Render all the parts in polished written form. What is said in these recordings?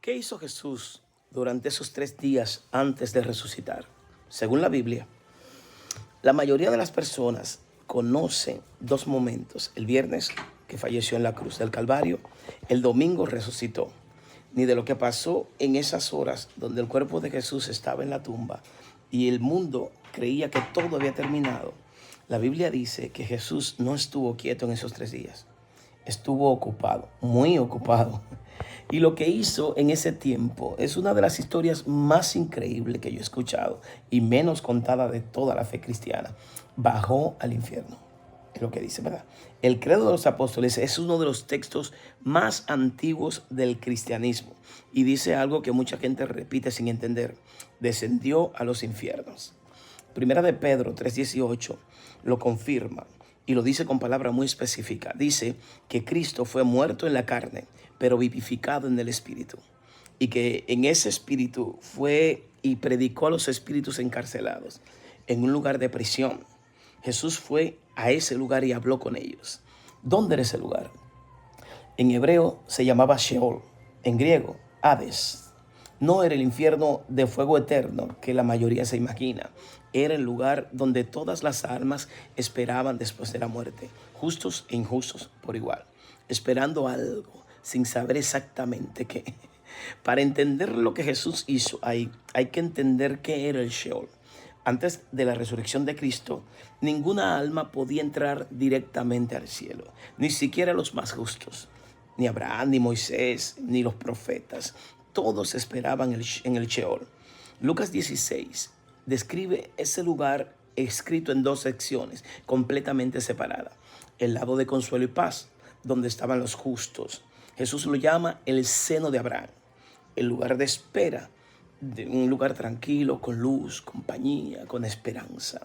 ¿Qué hizo Jesús durante esos 3 días antes de resucitar? Según la Biblia, la mayoría de las personas conocen dos momentos. El viernes, que falleció en la cruz del Calvario; el domingo resucitó. Ni de lo que pasó en esas horas donde el cuerpo de Jesús estaba en la tumba y el mundo creía que todo había terminado. La Biblia dice que Jesús no estuvo quieto en esos 3 días. Estuvo ocupado, muy ocupado. Y lo que hizo en ese tiempo es una de las historias más increíbles que yo he escuchado y menos contada de toda la fe cristiana. Bajó al infierno. Es lo que dice, ¿verdad? El Credo de los Apóstoles es uno de los textos más antiguos del cristianismo y dice algo que mucha gente repite sin entender. Descendió a los infiernos. Primera de Pedro 3:18 lo confirma y lo dice con palabra muy específica. Dice que Cristo fue muerto en la carne, pero vivificado en el Espíritu. Y que en ese Espíritu fue y predicó a los espíritus encarcelados en un lugar de prisión. Jesús fue a ese lugar y habló con ellos. ¿Dónde era ese lugar? En hebreo se llamaba Sheol, en griego Hades. No era el infierno de fuego eterno que la mayoría se imagina. Era el lugar donde todas las almas esperaban después de la muerte, justos e injustos por igual, esperando algo sin saber exactamente qué. Para entender lo que Jesús hizo ahí, hay que entender qué era el Sheol. Antes de la resurrección de Cristo, ninguna alma podía entrar directamente al cielo, ni siquiera los más justos. Ni Abraham, ni Moisés, ni los profetas. Todos esperaban en el Sheol. Lucas 16 describe ese lugar escrito en dos secciones completamente separadas. El lado de consuelo y paz, donde estaban los justos. Jesús lo llama el seno de Abraham. El lugar de espera, de un lugar tranquilo, con luz, compañía, con esperanza.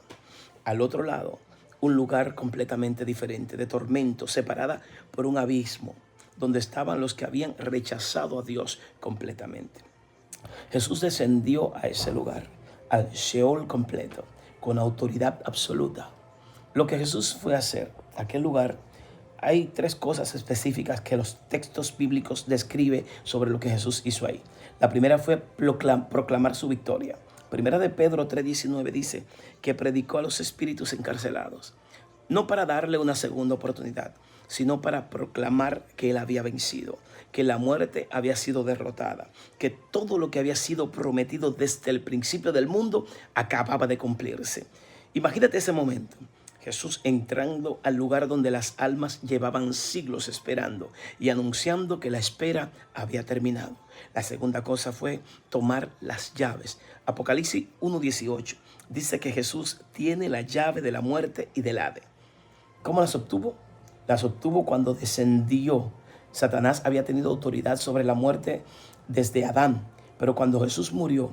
Al otro lado, un lugar completamente diferente, de tormento, separada por un abismo, donde estaban los que habían rechazado a Dios completamente. Jesús descendió a ese lugar, al Sheol completo, con autoridad absoluta. Lo que Jesús fue a hacer, aquel lugar, hay 3 cosas específicas que los textos bíblicos describen sobre lo que Jesús hizo ahí. La primera fue proclamar su victoria. Primera de Pedro 3:19 dice que predicó a los espíritus encarcelados, no para darle una segunda oportunidad, sino para proclamar que él había vencido, que la muerte había sido derrotada, que todo lo que había sido prometido desde el principio del mundo acababa de cumplirse. Imagínate ese momento. Jesús entrando al lugar donde las almas llevaban siglos esperando y anunciando que la espera había terminado. La segunda cosa fue tomar las llaves. Apocalipsis 1:18 dice que Jesús tiene la llave de la muerte y del Hades. ¿Cómo las obtuvo? Las obtuvo cuando descendió. Satanás había tenido autoridad sobre la muerte desde Adán, pero cuando Jesús murió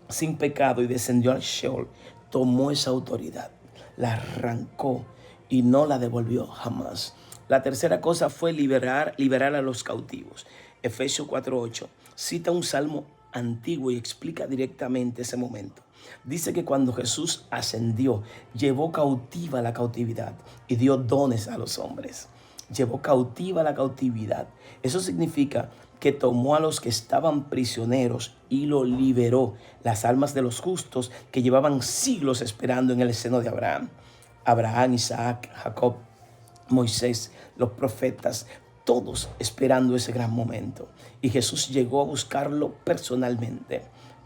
sin pecado y descendió al Sheol, tomó esa autoridad, la arrancó y no la devolvió jamás. La tercera cosa fue liberar a los cautivos. Efesios 4:8 cita un salmo antiguo y explica directamente ese momento. Dice que cuando Jesús ascendió, llevó cautiva la cautividad y dio dones a los hombres. Llevó cautiva la cautividad. Eso significa que tomó a los que estaban prisioneros y lo liberó. Las almas de los justos que llevaban siglos esperando en el seno de Abraham. Abraham, Isaac, Jacob, Moisés, los profetas, todos esperando ese gran momento. Y Jesús llegó a buscarlo personalmente.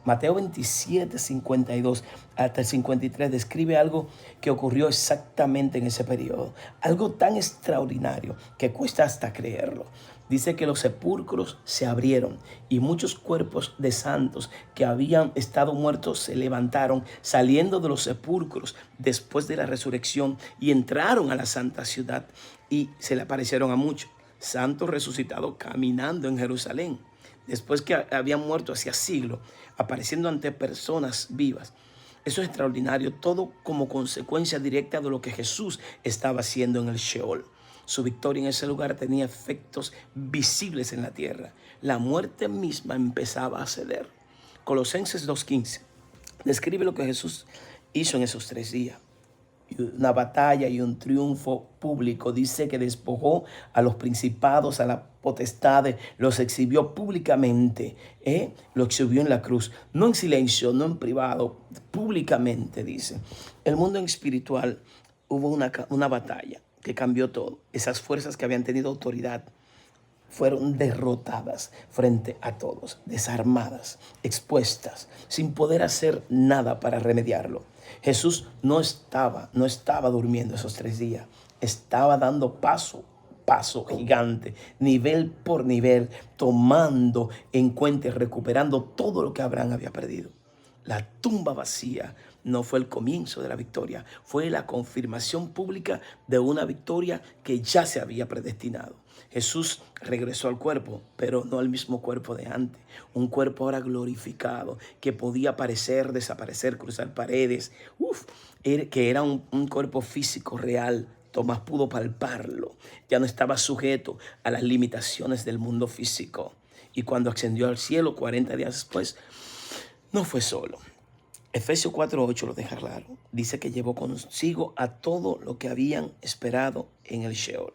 Mateo 27, 52 hasta el 53 describe algo que ocurrió exactamente en ese periodo. Algo tan extraordinario que cuesta hasta creerlo. Dice que los sepulcros se abrieron y muchos cuerpos de santos que habían estado muertos se levantaron saliendo de los sepulcros después de la resurrección y entraron a la santa ciudad y se le aparecieron a muchos santos resucitados caminando en Jerusalén. Después que habían muerto hacía siglos, apareciendo ante personas vivas. Eso es extraordinario, todo como consecuencia directa de lo que Jesús estaba haciendo en el Sheol. Su victoria en ese lugar tenía efectos visibles en la tierra. La muerte misma empezaba a ceder. Colosenses 2:15 describe lo que Jesús hizo en esos 3 días. una batalla y un triunfo público. Dice que despojó a los principados, a las potestades, los exhibió públicamente, lo exhibió en la cruz, no en silencio, no en privado, públicamente, dice. El mundo espiritual hubo una batalla que cambió todo. Esas fuerzas que habían tenido autoridad fueron derrotadas frente a todos, desarmadas, expuestas, sin poder hacer nada para remediarlo. Jesús no estaba durmiendo esos 3 días, estaba dando paso gigante, nivel por nivel, tomando en cuenta y recuperando todo lo que Abraham había perdido. La tumba vacía no fue el comienzo de la victoria, fue la confirmación pública de una victoria que ya se había predestinado. Jesús regresó al cuerpo, pero no al mismo cuerpo de antes. Un cuerpo ahora glorificado, que podía aparecer, desaparecer, cruzar paredes. Que era un cuerpo físico real. Tomás pudo palparlo. Ya no estaba sujeto a las limitaciones del mundo físico. Y cuando ascendió al cielo 40 días después, no fue solo. Efesios 4:8 lo deja claro. Dice que llevó consigo a todo lo que habían esperado en el Sheol.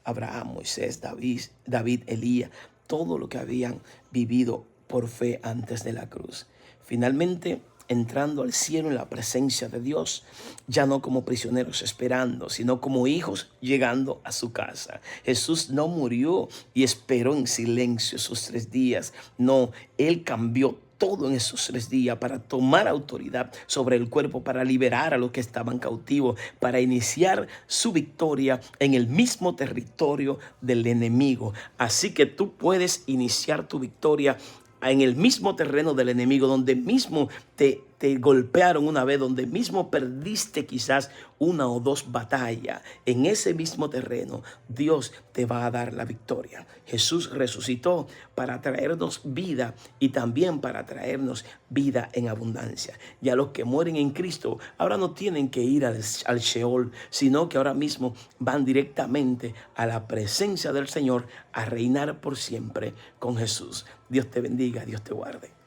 Abraham, Moisés, David, Elías, todo lo que habían vivido por fe antes de la cruz. Finalmente, entrando al cielo en la presencia de Dios, ya no como prisioneros esperando, sino como hijos llegando a su casa. Jesús no murió y esperó en silencio esos 3 días. No, Él cambió todo en esos 3 días para tomar autoridad sobre el cuerpo, para liberar a los que estaban cautivos, para iniciar su victoria en el mismo territorio del enemigo. Así que tú puedes iniciar tu victoria en el mismo terreno del enemigo, donde mismo te golpearon una vez, donde mismo perdiste quizás 1 o 2 batallas. En ese mismo terreno Dios te va a dar la victoria. Jesús resucitó para traernos vida y también para traernos vida en abundancia. Ya los que mueren en Cristo ahora no tienen que ir al Sheol, sino que ahora mismo van directamente a la presencia del Señor a reinar por siempre con Jesús. Dios te bendiga, Dios te guarde.